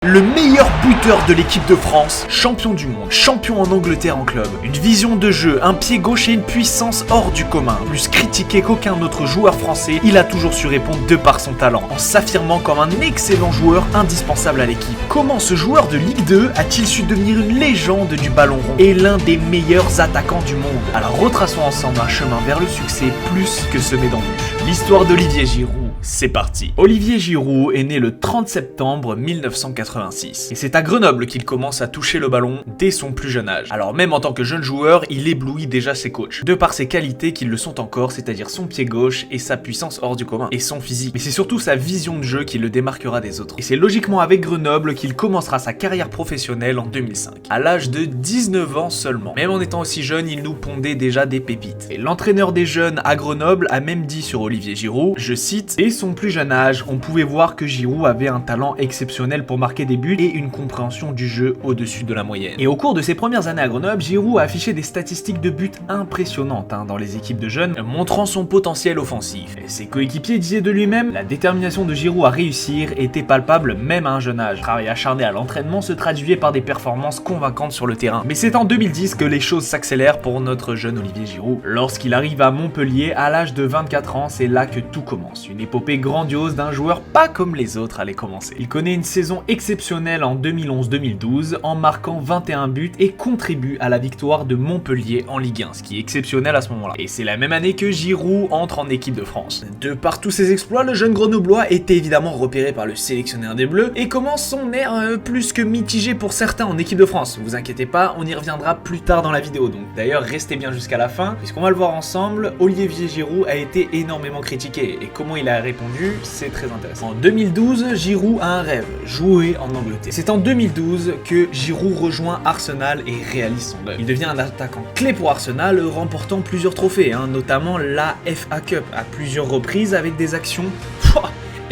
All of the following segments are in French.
Le meilleur buteur de l'équipe de France, champion du monde, champion en Angleterre en club, une vision de jeu, un pied gauche et une puissance hors du commun. Plus critiqué qu'aucun autre joueur français, il a toujours su répondre de par son talent, en s'affirmant comme un excellent joueur indispensable à l'équipe. Comment ce joueur de Ligue 2 a-t-il su devenir une légende du ballon rond et l'un des meilleurs attaquants du monde? Alors retraçons ensemble un chemin vers le succès plus que semé d'embûches. L'histoire d'Olivier Giroud. C'est parti. Olivier Giroud est né le 30 septembre 1986 et c'est à Grenoble qu'il commence à toucher le ballon dès son plus jeune âge. Alors même en tant que jeune joueur, il éblouit déjà ses coachs, de par ses qualités qui le sont encore, c'est-à-dire son pied gauche et sa puissance hors du commun, et son physique. Mais c'est surtout sa vision de jeu qui le démarquera des autres. Et c'est logiquement avec Grenoble qu'il commencera sa carrière professionnelle en 2005, à l'âge de 19 ans seulement. Même en étant aussi jeune, il nous pondait déjà des pépites. Et l'entraîneur des jeunes à Grenoble a même dit sur Olivier Giroud, je cite, dès son plus jeune âge, on pouvait voir que Giroud avait un talent exceptionnel pour marquer des buts et une compréhension du jeu au-dessus de la moyenne. Et au cours de ses premières années à Grenoble, Giroud a affiché des statistiques de buts impressionnantes dans les équipes de jeunes, montrant son potentiel offensif. Et ses coéquipiers disaient de lui-même, la détermination de Giroud à réussir était palpable même à un jeune âge. Le travail acharné à l'entraînement se traduisait par des performances convaincantes sur le terrain. Mais c'est en 2010 que les choses s'accélèrent pour notre jeune Olivier Giroud. Lorsqu'il arrive à Montpellier, à l'âge de 24 ans, c'est là que tout commence. Une épopée grandiose d'un joueur pas comme les autres allait commencer. Il connaît une saison exceptionnelle en 2011-2012 en marquant 21 buts et contribue à la victoire de Montpellier en Ligue 1, ce qui est exceptionnel à ce moment-là. Et c'est la même année que Giroud entre en équipe de France. De par tous ses exploits, le jeune grenoblois est évidemment repéré par le sélectionneur des Bleus et commence son air plus que mitigé pour certains en équipe de France. Vous inquiétez pas, on y reviendra plus tard dans la vidéo, donc d'ailleurs restez bien jusqu'à la fin, puisqu'on va le voir ensemble, Olivier Giroud a été énormément critiqué et comment il a répondu, c'est très intéressant. En 2012, Giroud a un rêve, jouer en Angleterre. C'est en 2012 que Giroud rejoint Arsenal et réalise son rêve. Il devient un attaquant clé pour Arsenal, remportant plusieurs trophées, notamment la FA Cup à plusieurs reprises avec des actions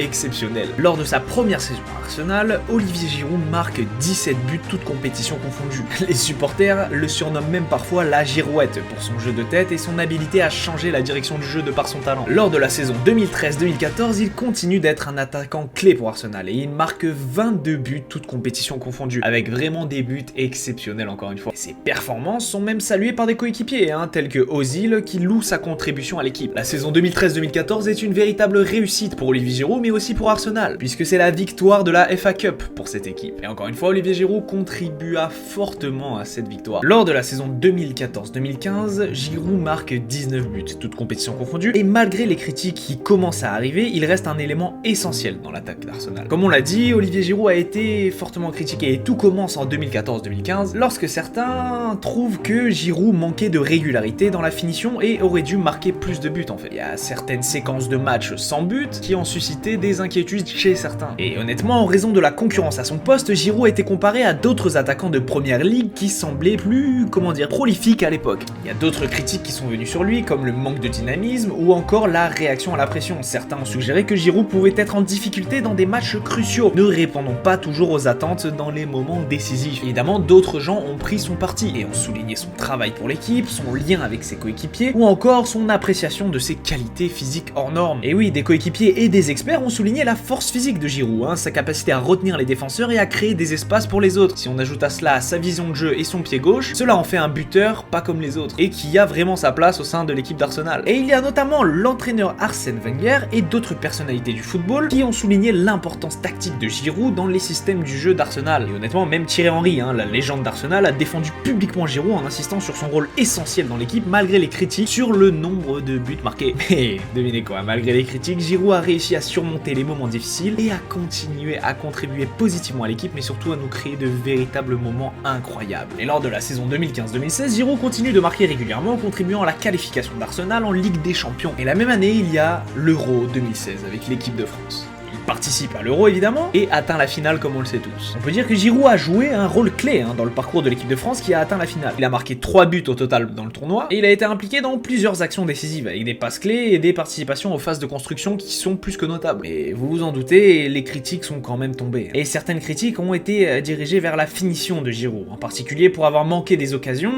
exceptionnel. Lors de sa première saison à Arsenal, Olivier Giroud marque 17 buts toutes compétitions confondues. Les supporters le surnomment même parfois la Girouette pour son jeu de tête et son habilité à changer la direction du jeu de par son talent. Lors de la saison 2013-2014, il continue d'être un attaquant clé pour Arsenal et il marque 22 buts toutes compétitions confondues, avec vraiment des buts exceptionnels encore une fois. Et ses performances sont même saluées par des coéquipiers, tels que Ozil qui loue sa contribution à l'équipe. La saison 2013-2014 est une véritable réussite pour Olivier Giroud, mais aussi pour Arsenal, puisque c'est la victoire de la FA Cup pour cette équipe. Et encore une fois, Olivier Giroud contribua fortement à cette victoire. Lors de la saison 2014-2015, Giroud marque 19 buts, toutes compétitions confondues, et malgré les critiques qui commencent à arriver, il reste un élément essentiel dans l'attaque d'Arsenal. Comme on l'a dit, Olivier Giroud a été fortement critiqué, et tout commence en 2014-2015, lorsque certains trouvent que Giroud manquait de régularité dans la finition et aurait dû marquer plus de buts en fait. Il y a certaines séquences de matchs sans but qui ont suscité des inquiétudes chez certains. Et honnêtement, en raison de la concurrence à son poste, Giroud a été comparé à d'autres attaquants de première ligue qui semblaient plus, prolifiques à l'époque. Il y a d'autres critiques qui sont venues sur lui, comme le manque de dynamisme ou encore la réaction à la pression. Certains ont suggéré que Giroud pouvait être en difficulté dans des matchs cruciaux, ne répondant pas toujours aux attentes dans les moments décisifs. Évidemment, d'autres gens ont pris son parti et ont souligné son travail pour l'équipe, son lien avec ses coéquipiers ou encore son appréciation de ses qualités physiques hors normes. Et oui, des coéquipiers et des experts ont souligné la force physique de Giroud, sa capacité à retenir les défenseurs et à créer des espaces pour les autres. Si on ajoute à cela sa vision de jeu et son pied gauche, cela en fait un buteur pas comme les autres, et qui a vraiment sa place au sein de l'équipe d'Arsenal. Et il y a notamment l'entraîneur Arsène Wenger et d'autres personnalités du football qui ont souligné l'importance tactique de Giroud dans les systèmes du jeu d'Arsenal. Et honnêtement, même Thierry Henry, la légende d'Arsenal, a défendu publiquement Giroud en insistant sur son rôle essentiel dans l'équipe malgré les critiques sur le nombre de buts marqués. Mais devinez quoi, malgré les critiques, Giroud a réussi à surmonter les moments difficiles et à continuer à contribuer positivement à l'équipe, mais surtout à nous créer de véritables moments incroyables. Et lors de la saison 2015-2016, Giroud continue de marquer régulièrement, contribuant à la qualification d'Arsenal en Ligue des Champions. Et la même année, il y a l'Euro 2016 avec l'équipe de France. Il participe à l'Euro évidemment et atteint la finale comme on le sait tous. On peut dire que Giroud a joué un rôle clé dans le parcours de l'équipe de France qui a atteint la finale. Il a marqué 3 buts au total dans le tournoi et il a été impliqué dans plusieurs actions décisives avec des passes clés et des participations aux phases de construction qui sont plus que notables. Et vous vous en doutez, les critiques sont quand même tombées. Et certaines critiques ont été dirigées vers la finition de Giroud, en particulier pour avoir manqué des occasions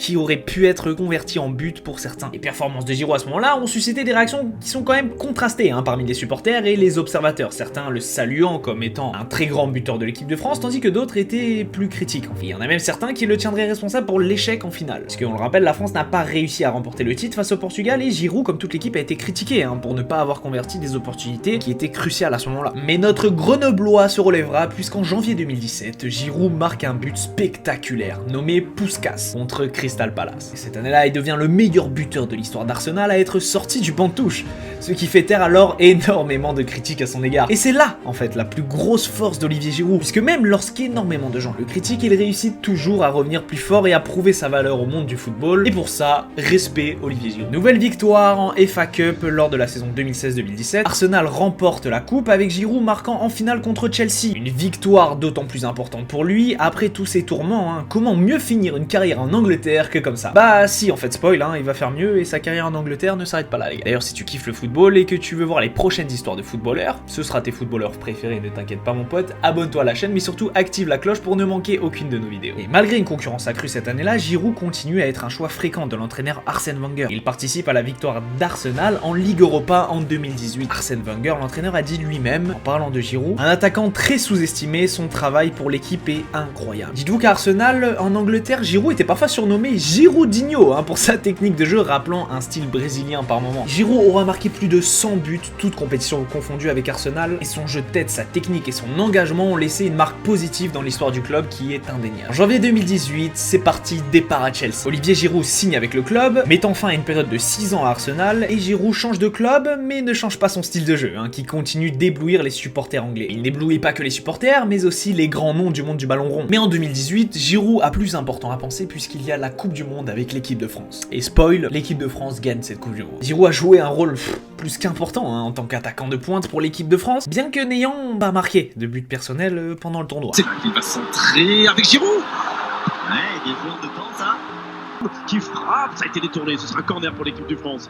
qui aurait pu être converti en but pour certains. Les performances de Giroud à ce moment-là ont suscité des réactions qui sont quand même contrastées parmi les supporters et les observateurs, certains le saluant comme étant un très grand buteur de l'équipe de France, tandis que d'autres étaient plus critiques. Il y en a même certains qui le tiendraient responsable pour l'échec en finale. Parce qu'on le rappelle, la France n'a pas réussi à remporter le titre face au Portugal et Giroud, comme toute l'équipe, a été critiqué pour ne pas avoir converti des opportunités qui étaient cruciales à ce moment-là. Mais notre Grenoblois se relèvera puisqu'en janvier 2017, Giroud marque un but spectaculaire nommé Puskas contre Crystal Palace. Et cette année-là, il devient le meilleur buteur de l'histoire d'Arsenal à être sorti du banc de touche, ce qui fait taire alors énormément de critiques à son égard. Et c'est là, en fait, la plus grosse force d'Olivier Giroud, puisque même lorsqu'énormément de gens le critiquent, il réussit toujours à revenir plus fort et à prouver sa valeur au monde du football. Et pour ça, respect Olivier Giroud. Nouvelle victoire en FA Cup lors de la saison 2016-2017. Arsenal remporte la coupe avec Giroud marquant en finale contre Chelsea. Une victoire d'autant plus importante pour lui après tous ces tourments. Comment mieux finir une carrière en Angleterre que comme ça? Bah si, en fait, spoil, il va faire mieux et sa carrière en Angleterre ne s'arrête pas là, les gars. D'ailleurs, si tu kiffes le football et que tu veux voir les prochaines histoires de footballeurs, ce sera tes footballeurs préférés, ne t'inquiète pas mon pote, abonne-toi à la chaîne mais surtout active la cloche pour ne manquer aucune de nos vidéos. Et malgré une concurrence accrue cette année-là, Giroud continue à être un choix fréquent de l'entraîneur Arsène Wenger. Il participe à la victoire d'Arsenal en Ligue Europa en 2018. Arsène Wenger, l'entraîneur, a dit lui-même, en parlant de Giroud, un attaquant très sous-estimé, son travail pour l'équipe est incroyable. Dites-vous qu'à Arsenal, en Angleterre, Giroud était parfois surnommé Giroudinho pour sa technique de jeu rappelant un style brésilien par moment. Giroud aura marqué plus de 100 buts, toutes compétitions confondues avec Arsenal, et son jeu de tête, sa technique et son engagement ont laissé une marque positive dans l'histoire du club qui est indéniable. En janvier 2018, c'est parti, départ à Chelsea. Olivier Giroud signe avec le club, mettant fin à une période de 6 ans à Arsenal, et Giroud change de club, mais ne change pas son style de jeu, qui continue d'éblouir les supporters anglais. Il n'éblouit pas que les supporters, mais aussi les grands noms du monde du ballon rond. Mais en 2018, Giroud a plus important à penser puisqu'il y a la Coupe du Monde avec l'équipe de France. Et spoil, l'équipe de France gagne cette Coupe du Monde. Giroud a joué un rôle plus qu'important en tant qu'attaquant de pointe pour l'équipe de France, bien que n'ayant pas marqué de but personnel pendant le tournoi. C'est là qu'il va centrer avec Giroud. Ouais, des joueurs de temps ça. Qui frappe, ça a été détourné, ce sera corner pour l'équipe de France.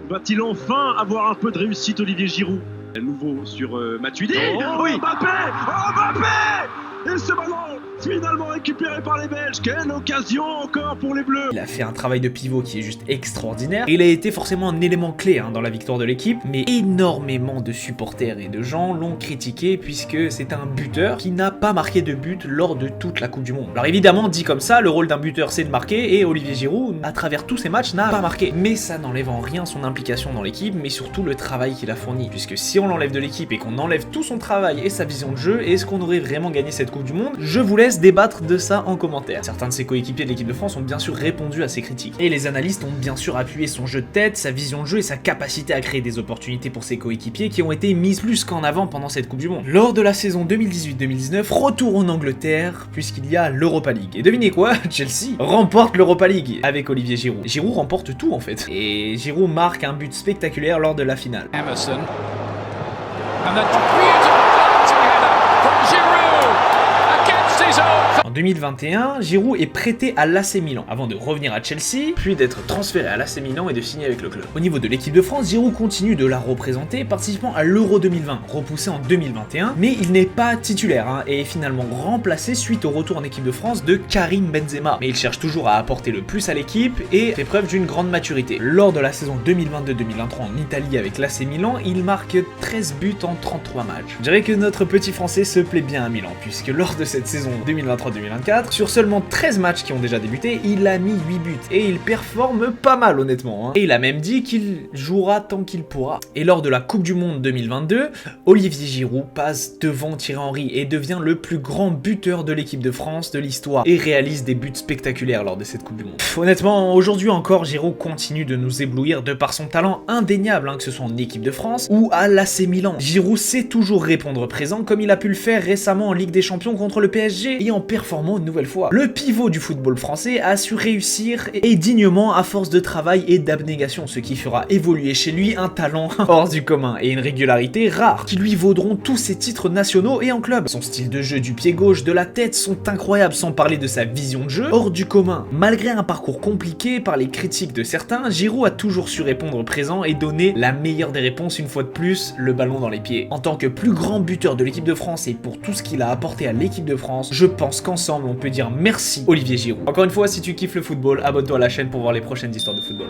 Va-t-il enfin avoir un peu de réussite Olivier Giroud? À nouveau sur Matuidi. Oh oui, Mbappé. Oh Mbappé. Et ce ballon finalement récupéré par les Belges. Quelle occasion encore pour les Bleus. Il a fait un travail de pivot qui est juste extraordinaire. Il a été forcément un élément clé dans la victoire de l'équipe, mais énormément de supporters et de gens l'ont critiqué puisque c'est un buteur qui n'a pas marqué de but lors de toute la Coupe du Monde. Alors évidemment, dit comme ça, le rôle d'un buteur c'est de marquer et Olivier Giroud, à travers tous ses matchs, n'a pas marqué. Mais ça n'enlève en rien son implication dans l'équipe, mais surtout le travail qu'il a fourni. Puisque si on l'enlève de l'équipe et qu'on enlève tout son travail et sa vision de jeu, est-ce qu'on aurait vraiment gagné cette Coupe du Monde? Je vous laisse débattre de ça en commentaire. Certains de ses coéquipiers de l'équipe de France ont bien sûr répondu à ces critiques. Et les analystes ont bien sûr appuyé son jeu de tête, sa vision de jeu et sa capacité à créer des opportunités pour ses coéquipiers qui ont été mises plus qu'en avant pendant cette Coupe du Monde. Lors de la saison 2018-2019, retour en Angleterre puisqu'il y a l'Europa League. Et devinez quoi? Chelsea remporte l'Europa League avec Olivier Giroud. Giroud remporte tout en fait. Et Giroud marque un but spectaculaire lors de la finale. Emerson. And then from Giroud against his own. En 2021, Giroud est prêté à l'AC Milan avant de revenir à Chelsea, puis d'être transféré à l'AC Milan et de signer avec le club. Au niveau de l'équipe de France, Giroud continue de la représenter, participant à l'Euro 2020, repoussé en 2021, mais il n'est pas titulaire et est finalement remplacé suite au retour en équipe de France de Karim Benzema. Mais il cherche toujours à apporter le plus à l'équipe et fait preuve d'une grande maturité. Lors de la saison 2022-2023 en Italie avec l'AC Milan, il marque 13 buts en 33 matchs. Je dirais que notre petit français se plaît bien à Milan, puisque lors de cette saison 2023-2024, sur seulement 13 matchs qui ont déjà débuté, il a mis 8 buts et il performe pas mal honnêtement. Et il a même dit qu'il jouera tant qu'il pourra. Et lors de la Coupe du Monde 2022, Olivier Giroud passe devant Thierry Henry et devient le plus grand buteur de l'équipe de France de l'histoire et réalise des buts spectaculaires lors de cette Coupe du Monde. Honnêtement, aujourd'hui encore, Giroud continue de nous éblouir de par son talent indéniable, que ce soit en équipe de France ou à l'AC Milan. Giroud sait toujours répondre présent comme il a pu le faire récemment en Ligue des Champions contre le PSG et en performant une nouvelle fois. Le pivot du football français a su réussir et dignement à force de travail et d'abnégation, ce qui fera évoluer chez lui un talent hors du commun et une régularité rare qui lui vaudront tous ses titres nationaux et en club. Son style de jeu du pied gauche, de la tête sont incroyables sans parler de sa vision de jeu hors du commun. Malgré un parcours compliqué par les critiques de certains, Giroud a toujours su répondre présent et donner la meilleure des réponses une fois de plus, le ballon dans les pieds. En tant que plus grand buteur de l'équipe de France et pour tout ce qu'il a apporté à l'équipe de France, je pense qu'en ensemble on peut dire merci Olivier Giroud. Encore une fois, si tu kiffes le football, abonne-toi à la chaîne pour voir les prochaines histoires de football.